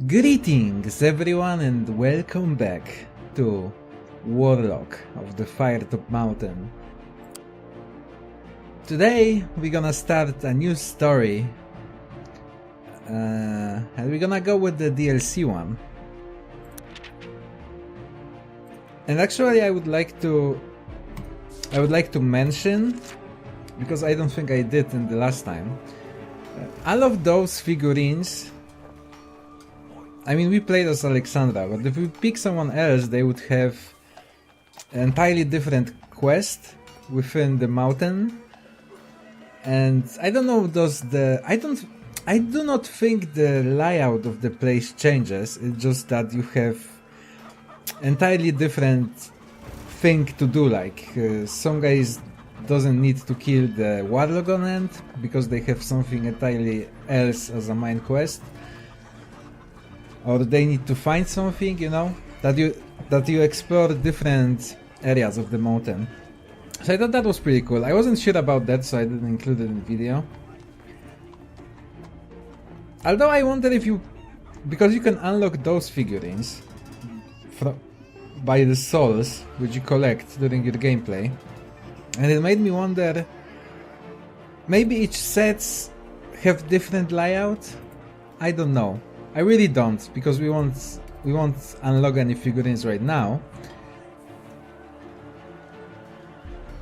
Greetings everyone and welcome back to Warlock of the Firetop Mountain. Today we're gonna start a new story and we're gonna go with the DLC one. And actually I would like to mention, because I don't think I did in the last time, all of those figurines. I mean, we played as Alexandra, but if we pick someone else, they would have an entirely different quest within the mountain. And I don't know, I do not think the layout of the place changes. It's just that you have entirely different thing to do. Like some guys doesn't need to kill the warlock on end because they have something entirely else as a main quest. Or they need to find something, you know, that you explore different areas of the mountain. So I thought that was pretty cool. I wasn't sure about that, so I didn't include it in the video. Although I wonder if because you can unlock those figurines by the souls which you collect during your gameplay, and it made me wonder, maybe each sets have different layout. I don't know. I really don't, because we won't unlock any figurines right now.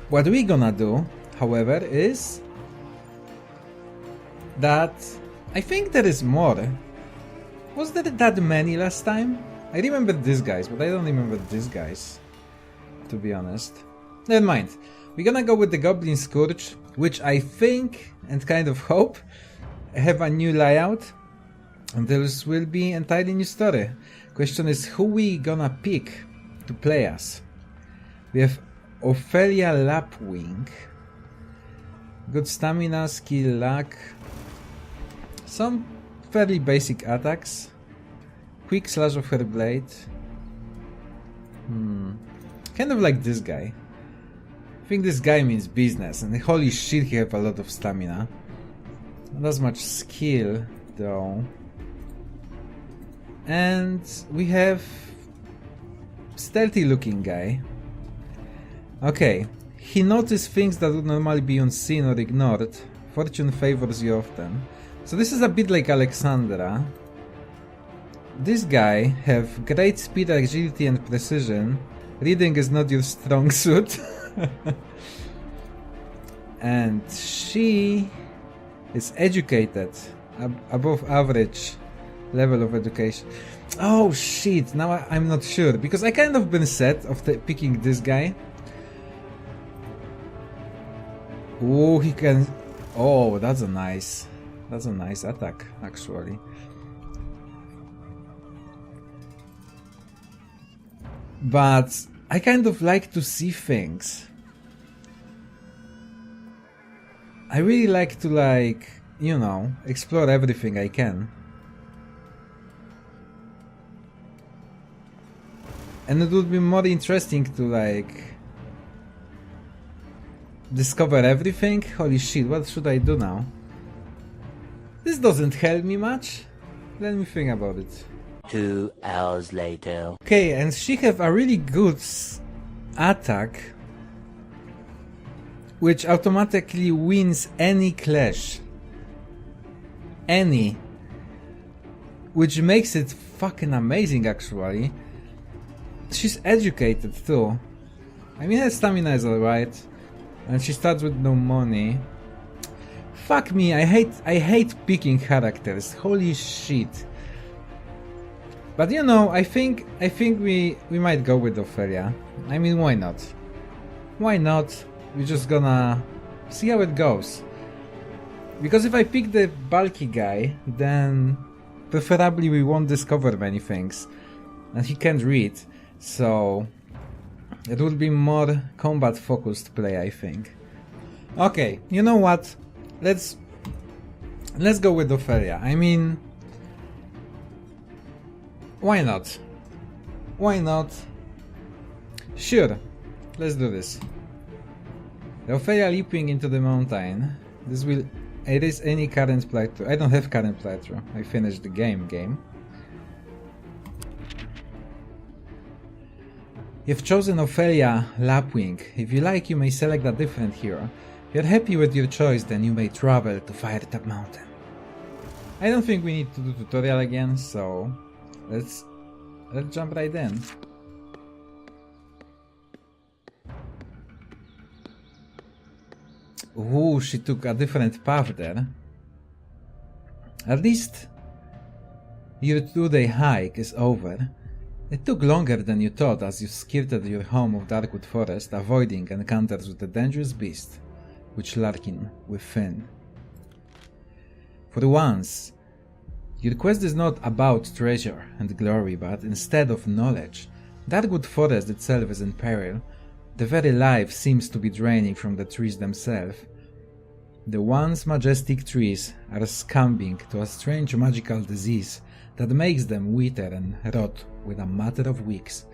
What we're gonna do, however, is that I think there is more. Was there that many last time? I remember these guys, but I don't remember these guys, to be honest. Never mind. We're gonna go with the Goblin Scourge, which I think, and kind of hope, have a new layout. And this will be entirely new story. Question is, who we gonna pick to play us? We have Ophelia Lapwing. Good stamina, skill, luck. Some fairly basic attacks. Quick slash of her blade. Kind of like this guy. I think this guy means business, and holy shit, he have a lot of stamina. Not as much skill though. And we have stealthy looking guy. Okay, he notices things that would normally be unseen or ignored. Fortune favors you often. So this is a bit like Alexandra. This guy have great speed, agility and precision. Reading is not your strong suit. And she is educated, above average level of education. Oh shit, now I'm not sure, because I kind of been set of picking this guy. Oh, he can... Oh, that's a nice attack, actually. But I kind of like to see things. I really like to, like, you know, explore everything I can. And it would be more interesting to, like, discover everything. Holy shit, what should I do now? This doesn't help me much. Let me think about it. 2 hours later. Okay, and she have a really good attack, which automatically wins any clash. Any. Which makes it fucking amazing, actually. She's educated too. I mean, her stamina is alright. And she starts with no money. Fuck me, I hate picking characters. Holy shit. But you know, I think we might go with Ophelia. I mean, why not? Why not? We're just gonna see how it goes. Because if I pick the bulky guy, then preferably we won't discover many things. And he can't read. So it will be more combat focused play, I think. Okay, you know what? Let's go with Ophelia. I mean, why not? Why not? Sure, let's do this. The Ophelia leaping into the mountain. This will erase any current playthrough. I don't have current playthrough. I finished the game. You've chosen Ophelia Lapwing. If you like, you may select a different hero. If you're happy with your choice, then you may travel to Firetop Mountain. I don't think we need to do tutorial again, so let's jump right in. Ooh, she took a different path there. At least your 2-day hike is over. It took longer than you thought as you skirted your home of Darkwood Forest, avoiding encounters with the dangerous beast which lurking within. For once, your quest is not about treasure and glory, but instead of knowledge. Darkwood Forest itself is in peril. The very life seems to be draining from the trees themselves. The once majestic trees are succumbing to a strange magical disease that makes them wither and rot within a matter of weeks.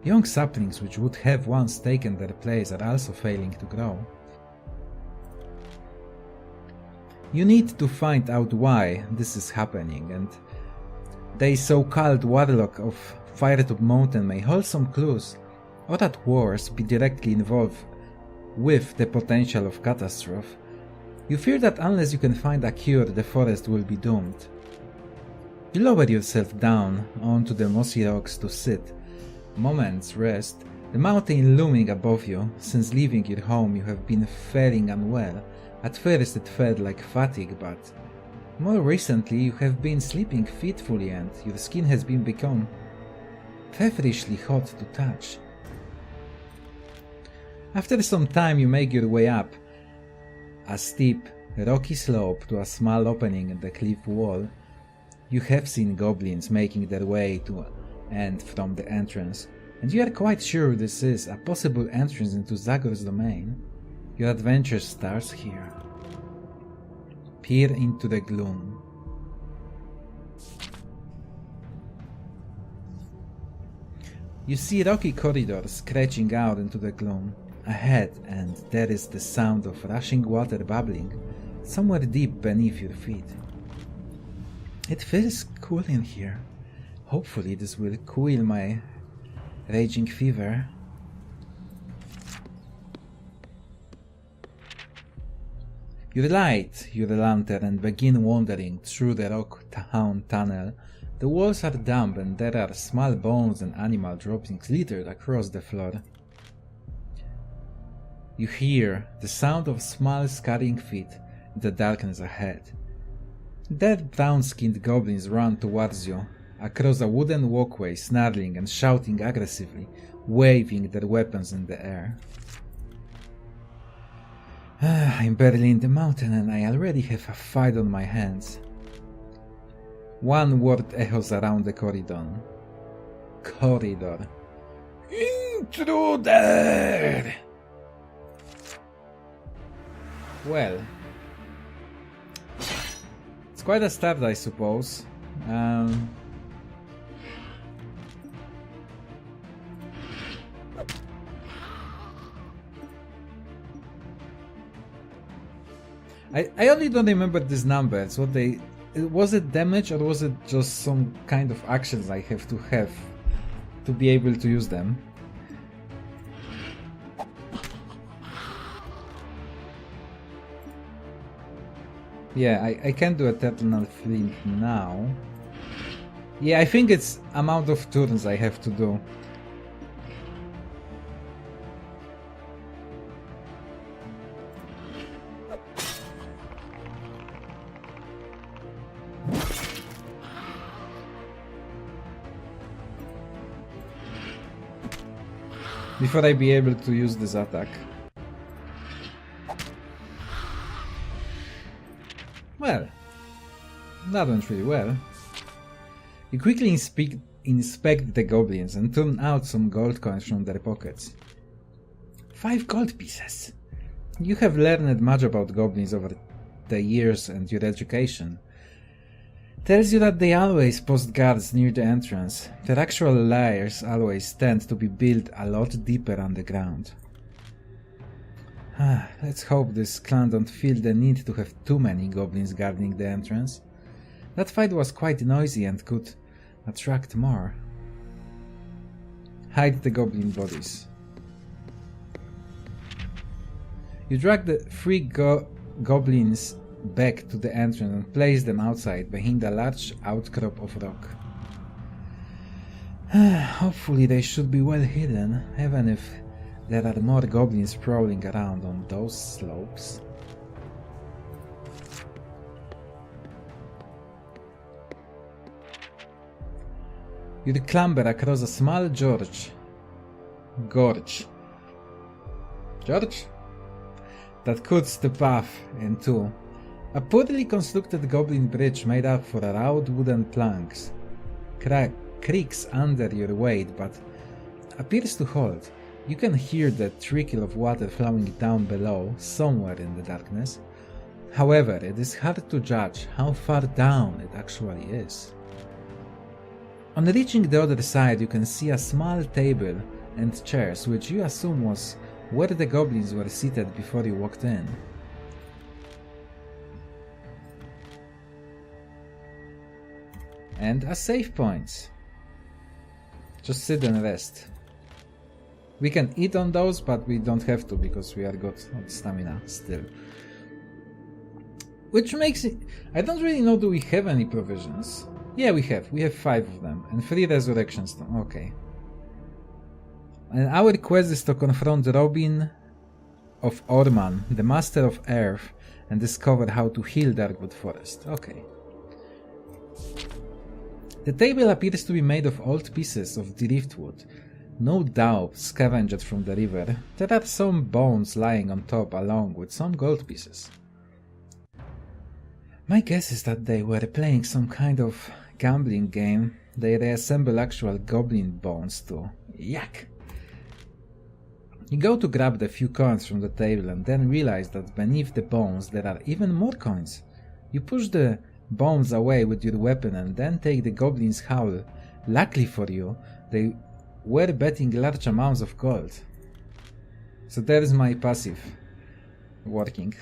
Young saplings which would have once taken their place are also failing to grow. You need to find out why this is happening, and the so-called warlock of Firetop Mountain may hold some clues, or at worst be directly involved with the potential of catastrophe. You fear that unless you can find a cure, the forest will be doomed. You lower yourself down onto the mossy rocks to sit. Moments rest, the mountain looming above you. Since leaving your home you have been faring unwell. At first it felt like fatigue, but more recently you have been sleeping fitfully and your skin has become feverishly hot to touch. After some time you make your way up a steep, rocky slope to a small opening in the cliff wall. You have seen goblins making their way to and from the entrance, and you are quite sure this is a possible entrance into Zagor's domain. Your adventure starts here. Peer into the gloom. You see rocky corridors stretching out into the gloom ahead, and there is the sound of rushing water bubbling somewhere deep beneath your feet. It feels cool in here. Hopefully this will cool my raging fever. You light your lantern and begin wandering through the rock town tunnel. The walls are damp and there are small bones and animal droppings littered across the floor. You hear the sound of small scurrying feet in the darkness ahead. Dead brown-skinned goblins run towards you across a wooden walkway, snarling and shouting aggressively, waving their weapons in the air. I'm barely in the mountain and I already have a fight on my hands. One word echoes around the corridor. Intruder! Well, it's quite a start, I suppose. I only don't remember these numbers. Was it damage or was it just some kind of actions I have to be able to use them? Yeah, I can do Eternal Flint now. Yeah, I think it's amount of turns I have to do. Before I be able to use this attack. Well, that went really well. You quickly inspect the goblins and turn out some gold coins from their pockets. 5 gold pieces. You have learned much about goblins over the years, and your education tells you that they always post guards near the entrance. Their actual lairs always tend to be built a lot deeper underground. Let's hope this clan don't feel the need to have too many goblins guarding the entrance. That fight was quite noisy and could attract more. Hide the goblin bodies. You drag the 3 goblins back to the entrance and place them outside behind a large outcrop of rock. Hopefully they should be well hidden, even if there are more goblins prowling around on those slopes. You clamber across a small gorge that cuts the path in two. A poorly constructed goblin bridge made up for round wooden planks creaks under your weight but appears to hold. You can hear the trickle of water flowing down below, somewhere in the darkness. However, it is hard to judge how far down it actually is. On reaching the other side, you can see a small table and chairs, which you assume was where the goblins were seated before you walked in. And a save point. Just sit and rest. We can eat on those, but we don't have to because we are good on stamina still. Which makes it... I don't really know, do we have any provisions? Yeah, we have 5 of them, and 3 resurrection stones, okay. And our quest is to confront Robin of Orman, the Master of Earth, and discover how to heal Darkwood Forest, okay. The table appears to be made of old pieces of driftwood, no doubt scavenged from the river. There are some bones lying on top along with some gold pieces. My guess is that they were playing some kind of gambling game. They reassemble actual goblin bones too. Yuck! You go to grab the few coins from the table and then realize that beneath the bones there are even more coins. You push the bones away with your weapon and then take the goblin's howl. Luckily for you, they were betting large amounts of gold. So there is my passive working.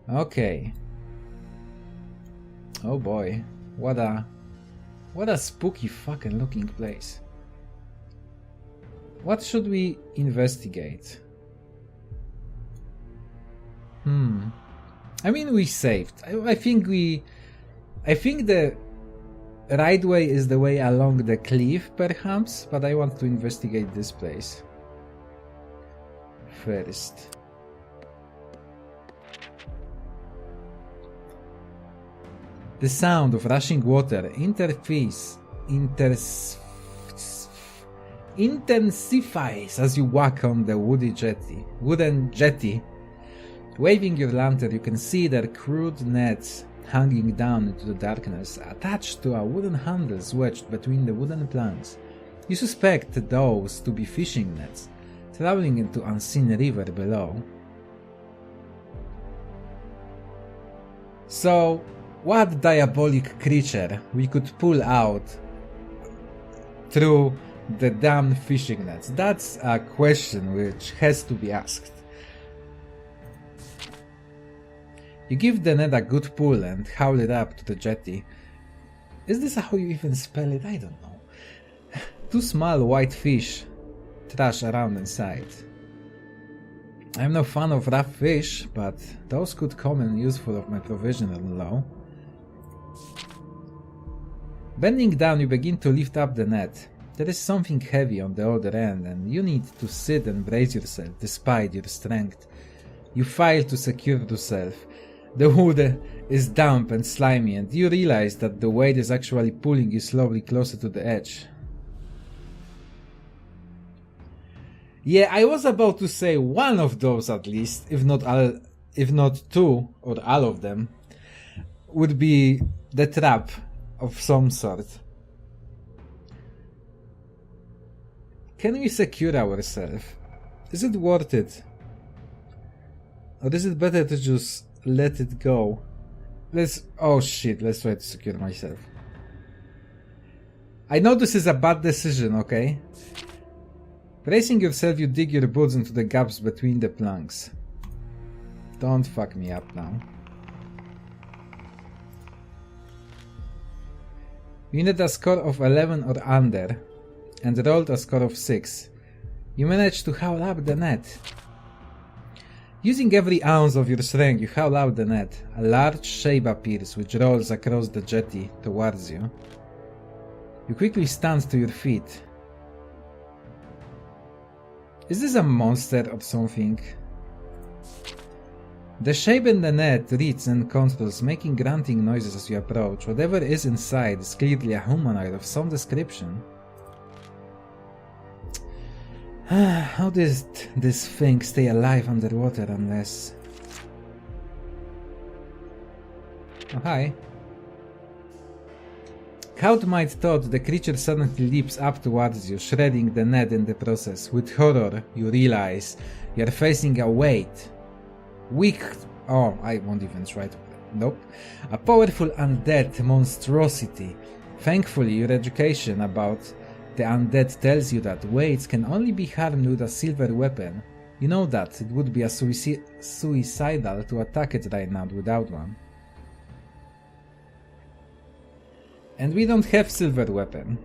Okay. Oh boy, what a spooky fucking looking place. What should we investigate? I mean, we saved. I think the right way is the way along the cliff, perhaps, but I want to investigate this place first. The sound of rushing water intensifies as you walk on the wooden jetty. Waving your lantern, you can see their crude nets hanging down into the darkness, attached to a wooden handles wedged between the wooden planks. You suspect those to be fishing nets, traveling into unseen river below. So, what diabolic creature we could pull out through the damned fishing nets? That's a question which has to be asked. You give the net a good pull and haul it up to the jetty. Is this how you even spell it? I don't know. 2 small white fish thrash around inside. I'm no fan of rough fish, but those could come in useful of my provisional low. Bending down, you begin to lift up the net. There is something heavy on the other end, and you need to sit and brace yourself despite your strength. You file to secure yourself. The wood is damp and slimy, and you realize that the weight is actually pulling you slowly closer to the edge. Yeah, I was about to say one of those at least, if not 2 or all of them, would be the trap of some sort. Can we secure ourselves? Is it worth it? Or is it better to just let it go? Oh shit, let's try to secure myself. I know this is a bad decision, okay? Bracing yourself, you dig your boots into the gaps between the planks. Don't fuck me up now. You needed a score of 11 or under, and rolled a score of 6. You managed to haul up the net. Using every ounce of your strength, you haul out the net. A large shape appears, which rolls across the jetty towards you. You quickly stand to your feet. Is this a monster or something? The shape in the net reads and controls, making grunting noises as you approach. Whatever is inside is clearly a humanoid of some description. How does this thing stay alive underwater unless... Oh, hi. Count might thought the creature suddenly leaps up towards you, shredding the net in the process. With horror, you realize you are facing a weight. Weak... Oh, I won't even try to... Nope. A powerful undead monstrosity. Thankfully, your education about the undead tells you that weights can only be harmed with a silver weapon. You know that it would be a suicidal to attack it right now without one. And we don't have silver weapon.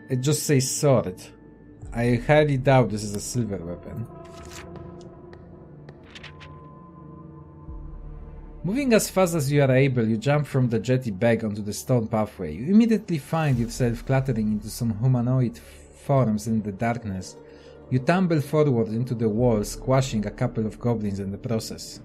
It just says sword. I highly doubt this is a silver weapon. Moving as fast as you are able, you jump from the jetty back onto the stone pathway. You immediately find yourself clattering into some humanoid forms in the darkness. You tumble forward into the wall, squashing a couple of goblins in the process.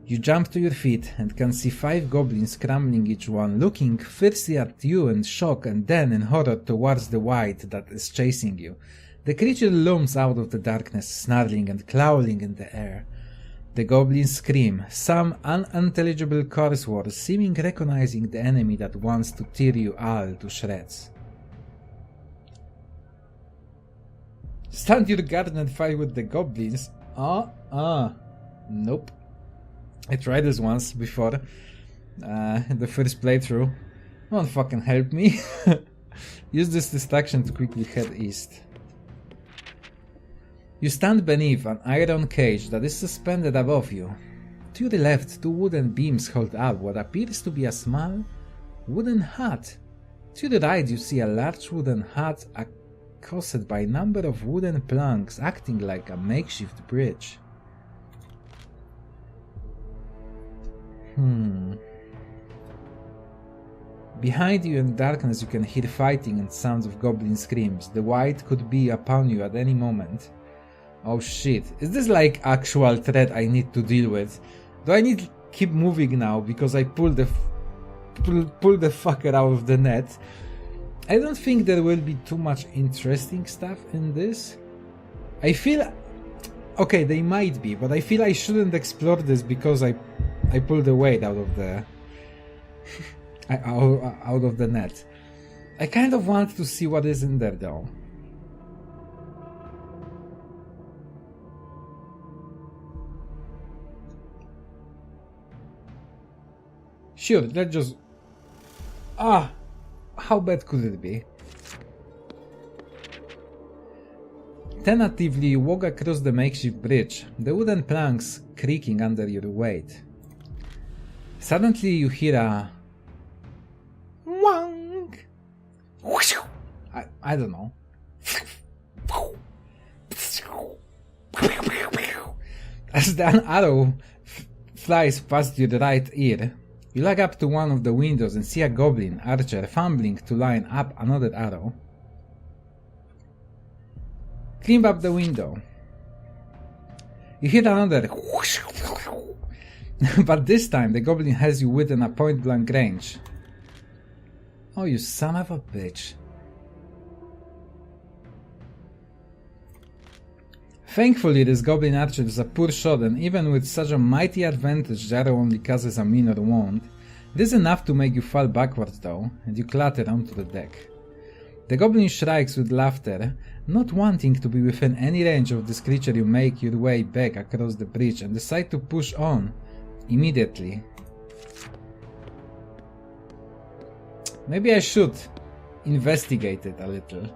You jump to your feet and can see 5 goblins scrambling, each one looking fiercely at you in shock and then in horror towards the wight that is chasing you. The creature looms out of the darkness, snarling and clawing in the air. The goblins scream, some unintelligible curse words, seeming recognizing the enemy that wants to tear you all to shreds. Stand your guard and fight with the goblins? Nope. I tried this once before, in the first playthrough. No one fucking help me. Use this distraction to quickly head east. You stand beneath an iron cage that is suspended above you. To your left, 2 wooden beams hold up what appears to be a small wooden hut. To the right, you see a large wooden hut accosted by a number of wooden planks acting like a makeshift bridge. Behind you in darkness you can hear fighting and sounds of goblin screams. The wight could be upon you at any moment. Oh shit, is this like actual threat I need to deal with? Do I need to keep moving now because I pulled the fucker out of the net? I don't think there will be too much interesting stuff in this. I feel... Okay, they might be, but I feel I shouldn't explore this because I pulled the weight out of the... out of the net. I kind of want to see what is in there though. Sure, let's just... how bad could it be? Tentatively, you walk across the makeshift bridge, the wooden planks creaking under your weight. Suddenly you hear a... Wang! I don't know. As an arrow flies past your right ear, you look up to one of the windows and see a goblin archer fumbling to line up another arrow. Climb up the window. You hit another, but this time the goblin has you within a point-blank range. Oh, you son of a bitch. Thankfully, this goblin archer is a poor shot, and even with such a mighty advantage, the arrow only causes a minor wound. It is enough to make you fall backwards though, and you clatter onto the deck. The goblin shrieks with laughter. Not wanting to be within any range of this creature, you make your way back across the bridge and decide to push on immediately. Maybe I should investigate it a little.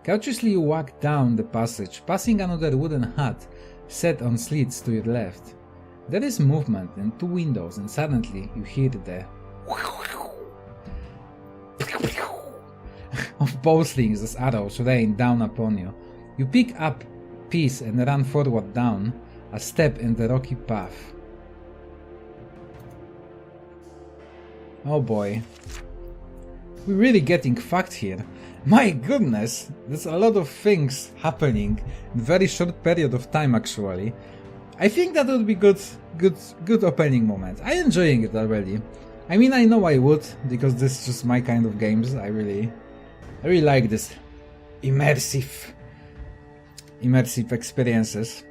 Cautiously you walk down the passage, passing another wooden hut set on slits to your left. There is movement in 2 windows, and suddenly you hear the of bowslings as arrows rain down upon you. You pick up piece and run forward down a step in the rocky path. Oh boy. We're really getting fucked here. My goodness, there's a lot of things happening in a very short period of time actually. I think that would be good opening moment. I'm enjoying it already. I mean, I know I would, because this is just my kind of games. I really like this immersive experiences.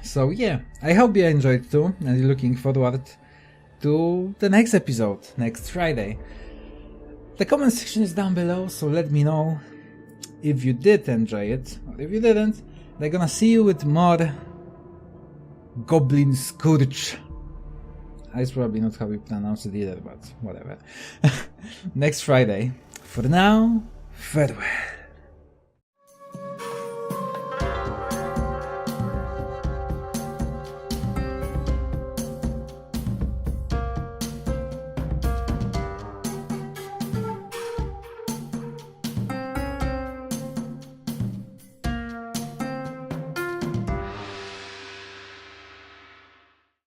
So yeah, I hope you enjoyed too, and you're looking forward to the next episode, next Friday. The comment section is down below, so let me know if you did enjoy it, or if you didn't. They're gonna see you with more Goblin Scourge. That's probably not how we pronounce it either, but whatever. Next Friday. For now, farewell.